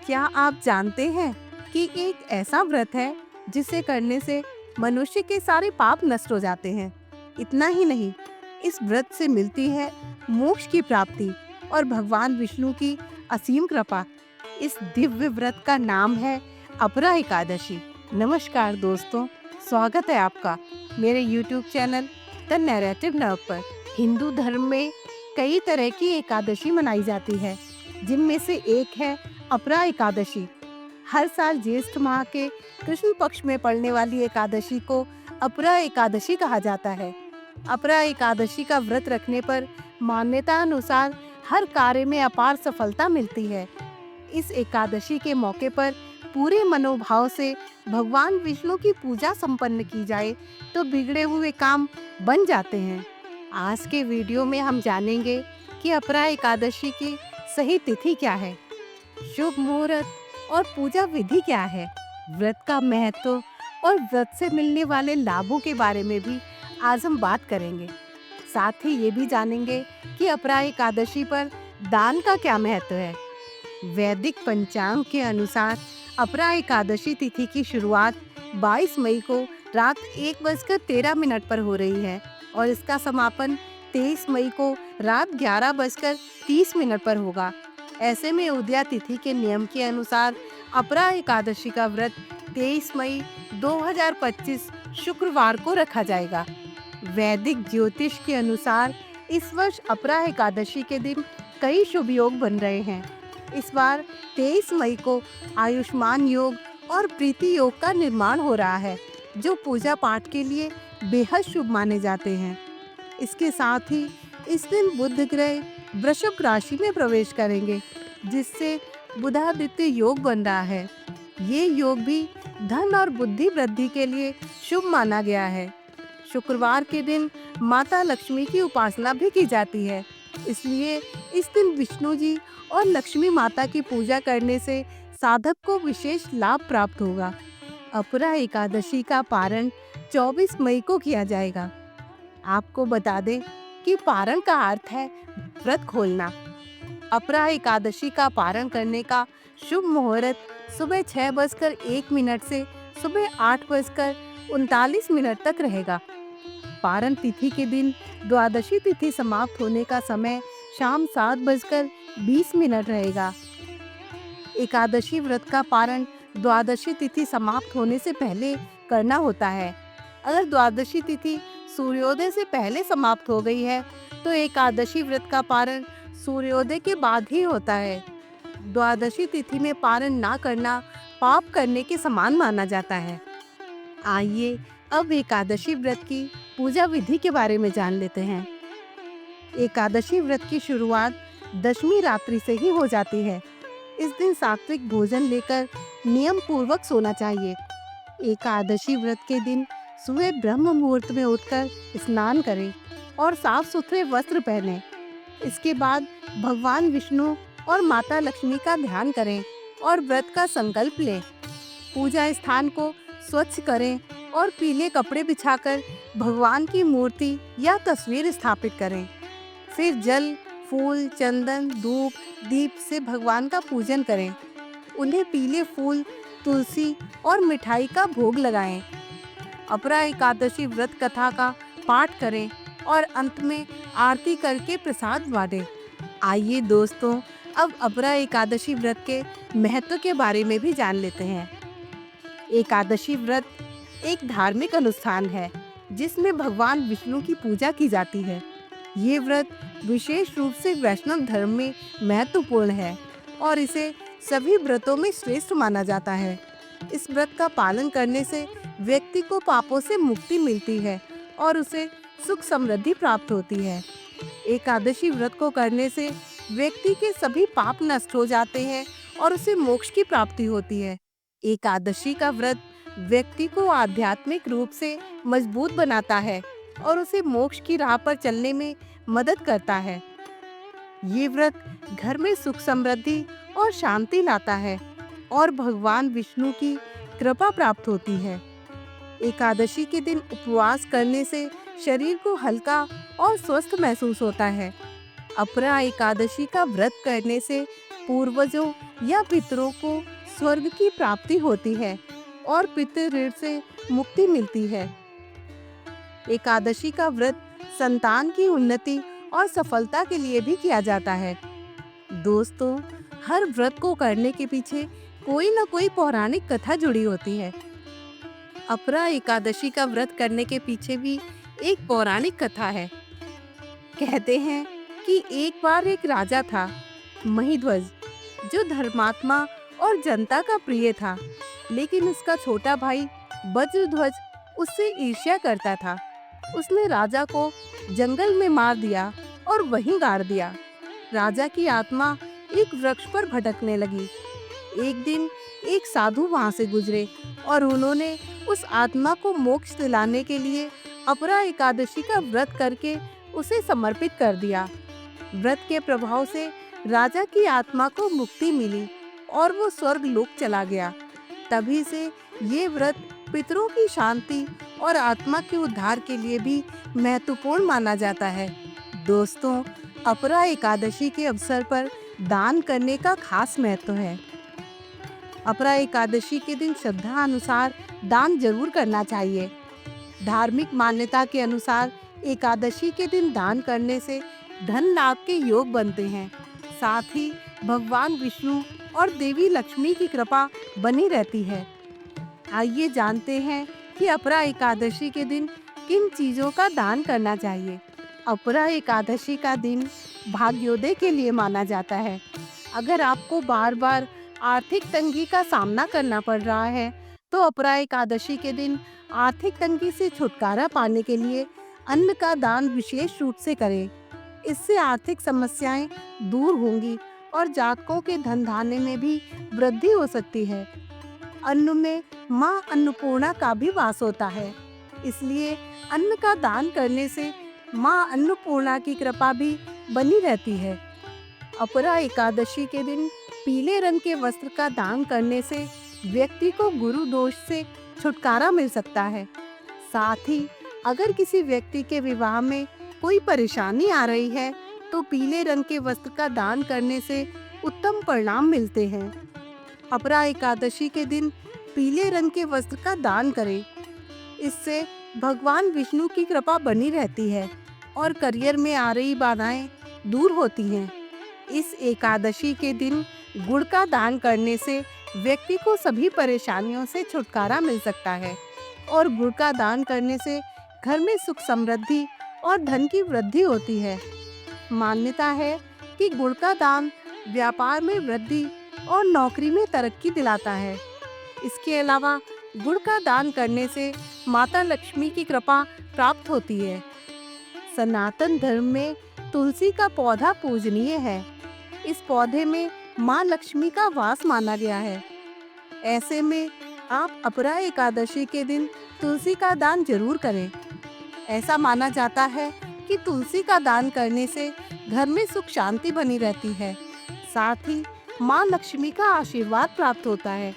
क्या आप जानते हैं कि एक ऐसा व्रत है जिसे करने से मनुष्य के सारे पाप नष्ट हो जाते हैं। इतना ही नहीं, इस व्रत से मिलती है मोक्ष की प्राप्ति और भगवान विष्णु की असीम कृपा। इस दिव्य व्रत का नाम है अपरा एकादशी। नमस्कार दोस्तों, स्वागत है आपका मेरे YouTube channel the narrative nerve पर। हिंदू धर्म में कई तरह की एकादशी मनाई जाती है, जिनमें से एक है अपरा एकादशी। हर साल ज्येष्ठ माह के कृष्ण पक्ष में पड़ने वाली एकादशी को अपरा एकादशी कहा जाता है। अपरा एकादशी का व्रत रखने पर मान्यता अनुसार हर कार्य में अपार सफलता मिलती है। इस एकादशी के मौके पर पूरे मनोभाव से भगवान विष्णु की पूजा संपन्न की जाए तो बिगड़े हुए काम बन जाते हैं। आज के वीडियो में हम जानेंगे कि अपरा एकादशी की सही तिथि क्या है, शुभ मुहूर्त और पूजा विधि क्या है, व्रत का महत्व और व्रत से मिलने वाले लाभों के बारे में भी आज हम बात करेंगे। साथ ही ये भी जानेंगे कि अपरा एकादशी पर दान का क्या महत्व है। वैदिक पंचांग के अनुसार अपरा एकादशी तिथि की शुरुआत 22 मई को रात 1:13 पर हो रही है और इसका समापन 23 मई को रात 11:30 पर होगा। ऐसे में उदया तिथि के नियम के अनुसार अपरा एकादशी का व्रत 23 मई 2025 शुक्रवार को रखा जाएगा। वैदिक ज्योतिष के अनुसार इस वर्ष अपरा एकादशी के दिन कई शुभ योग बन रहे हैं। इस बार 23 मई को आयुष्मान योग और प्रीति योग का निर्माण हो रहा है, जो पूजा पाठ के लिए बेहद शुभ माने जाते हैं। इसके साथ ही इस दिन बुध ग्रह वृषभ राशि में प्रवेश करेंगे, जिससे बुधादित्य योग बन रहा है। ये योग भी धन और बुद्धि वृद्धि के लिए शुभ माना गया है। शुक्रवार के दिन माता लक्ष्मी की उपासना भी की जाती है, इसलिए इस दिन विष्णु जी और लक्ष्मी माता की पूजा करने से साधक को विशेष लाभ प्राप्त होगा। अपरा एकादशी का पारण 24 मई को किया जाएगा। आपको बता दें कि पारण का अर्थ है व्रत खोलना। अपरा एकादशी का पारण करने का शुभ मुहूर्त सुबह 6:01 से सुबह 8:39 तक रहेगा। पारण तिथि के दिन द्वादशी तिथि समाप्त होने का समय शाम 7:20 रहेगा। एकादशी व्रत का पारण द्वादशी तिथि समाप्त होने से पहले करना होता है। अगर द्वादशी तिथि सूर्योदय से पहले समाप्त हो गई है तो एकादशी व्रत का पारण सूर्योदय के बाद ही होता है। द्वादशी तिथि में पारण ना करना पाप करने के समान माना जाता है। आइए अब एकादशी व्रत की पूजा विधि के बारे में जान लेते हैं। एकादशी व्रत की शुरुआत दशमी रात्रि से ही हो जाती है। इस दिन सात्विक भोजन लेकर नियम पूर्वक सोना चाहिए। एकादशी व्रत के दिन सुबह ब्रह्म मुहूर्त में उठकर स्नान करें और साफ सुथरे वस्त्र पहनें। इसके बाद भगवान विष्णु और माता लक्ष्मी का ध्यान करें और व्रत का संकल्प लें। पूजा स्थान को स्वच्छ करें और पीले कपड़े बिछाकर भगवान की मूर्ति या तस्वीर स्थापित करें। फिर जल, फूल, चंदन, धूप, दीप से भगवान का पूजन करें। उन्हें पीले फूल, तुलसी और मिठाई का भोग लगाएं। अपरा एकादशी व्रत कथा का पाठ करें और अंत में आरती करके प्रसाद बांटें। आइए दोस्तों, अब अपरा एकादशी व्रत के महत्व के बारे में भी जान लेते हैं। एकादशी व्रत एक धार्मिक अनुष्ठान है जिसमें भगवान विष्णु की पूजा की जाती है। ये व्रत विशेष रूप से वैष्णव धर्म में महत्वपूर्ण है और इसे सभी व्रतों में श्रेष्ठ माना जाता है। इस व्रत का पालन करने से व्यक्ति को पापों से मुक्ति मिलती है और उसे सुख समृद्धि प्राप्त होती है। एकादशी व्रत को करने से व्यक्ति के सभी पाप नष्ट हो जाते हैं और उसे मोक्ष की प्राप्ति होती है। एकादशी का व्रत व्यक्ति को आध्यात्मिक रूप से मजबूत बनाता है और उसे मोक्ष की राह पर चलने में मदद करता है। ये व्रत घर में सुख समृद्धि और शांति लाता है और भगवान विष्णु की कृपा प्राप्त होती है। एकादशी के दिन उपवास करने से शरीर को हल्का और स्वस्थ महसूस होता है। अपरा एकादशी का व्रत करने से पूर्वजों या पितरों को स्वर्ग की प्राप्ति होती है और पितृ ऋण से मुक्ति मिलती है। एकादशी का व्रत संतान की उन्नति और सफलता के लिए भी किया जाता है। दोस्तों, हर व्रत को करने के पीछे कोई न कोई पौराणिक कथा जुड़ी होती है। अपरा एकादशी का व्रत करने के पीछे भी एक पौराणिक कथा है। कहते हैं कि एक बार एक राजा था, महिध्वज, जो धर्मात्मा और जनता का प्रिय था, लेकिन उसका छोटा भाई वज्रध्वज उससे ईर्ष्या करता था। उसने राजा को जंगल में मार दिया और वहीं गाड़ दिया। राजा की आत्मा एक वृक्ष पर भटकने लगी। एक दिन एक साधु वहां से गुजरे और उन्होंने उस आत्मा को मोक्ष दिलाने के लिए अपरा एकादशी का व्रत करके उसे समर्पित कर दिया। व्रत के प्रभाव से राजा की आत्मा को मुक्ति मिली और वो स्वर्ग लोक चला गया। तभी से ये व्रत पितरों की शांति और आत्मा के उद्धार के लिए भी महत्वपूर्ण माना जाता है। दोस्तों, अपरा एकादशी के अवसर पर दान करने का खास महत्व है। अपरा एकादशी के दिन श्रद्धा अनुसार दान जरूर करना चाहिए। धार्मिक मान्यता के अनुसार एकादशी के दिन दान करने से धन लाभ के योग बनते हैं। साथ ही भगवान विष्णु और देवी लक्ष्मी की कृपा बनी रहती है। आइए जानते हैं कि अपरा एकादशी के दिन किन चीजों का दान करना चाहिए। अपरा एकादशी का दिन भाग्योदय के लिए माना जाता है। अगर आपको बार बार आर्थिक तंगी का सामना करना पड़ रहा है, तो अपरा एकादशी के दिन आर्थिक तंगी से छुटकारा पाने के लिए अन्न का दान विशेष रूप से करें। इससे आर्थिक समस्याएं दूर होंगी और जातकों के धन धान्य में भी वृद्धि हो सकती है। अन्न में माँ अन्नपूर्णा का भी वास होता है, इसलिए अन्न का दान करने से माँ अन्नपूर्णा की कृपा भी बनी रहती है। अपरा एकादशी के दिन पीले रंग के वस्त्र का दान करने से व्यक्ति को गुरु दोष से छुटकारा मिल सकता है। साथ ही अगर किसी व्यक्ति के विवाह में कोई परेशानी आ रही है, तो पीले रंग के वस्त्र का दान करने से उत्तम परिणाम मिलते हैं। अपरा एकादशी के दिन पीले रंग के वस्त्र का दान करें। इससे भगवान विष्णु की कृपा बनी रहती है और करियर में आ रही बाधाएं दूर होती हैं। इस एकादशी के दिन गुड़ का दान करने से व्यक्ति को सभी परेशानियों से छुटकारा मिल सकता है और गुड़ का दान करने से घर में सुख समृद्धि और धन की वृद्धि होती है। मान्यता है कि गुड़ का दान व्यापार में वृद्धि और नौकरी में तरक्की दिलाता है। इसके अलावा गुड़ का दान करने से माता लक्ष्मी की कृपा प्राप्त होती है। सनातन धर्म में तुलसी का पौधा पूजनीय है। इस पौधे में माँ लक्ष्मी का वास माना गया है। ऐसे में आप अपरा एकादशी के दिन तुलसी का दान जरूर करें। ऐसा माना जाता है कि तुलसी का दान करने से घर में सुख शांति बनी रहती है। साथ ही माँ लक्ष्मी का आशीर्वाद प्राप्त होता है।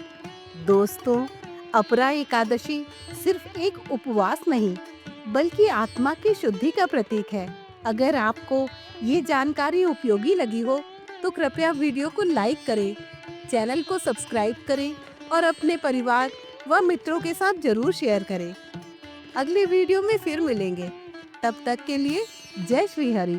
दोस्तों, अपरा एकादशी सिर्फ एक उपवास नहीं, बल्कि आत्मा की शुद्धि का प्रतीक है। अगर आपको ये जानकारी उपयोगी लगी हो, तो कृपया वीडियो को लाइक करें, चैनल को सब्सक्राइब करें और अपने परिवार व मित्रों के साथ जरूर शेयर करें। अगले वीडियो में फिर मिलेंगे। तब तक के लिए जय श्री हरि।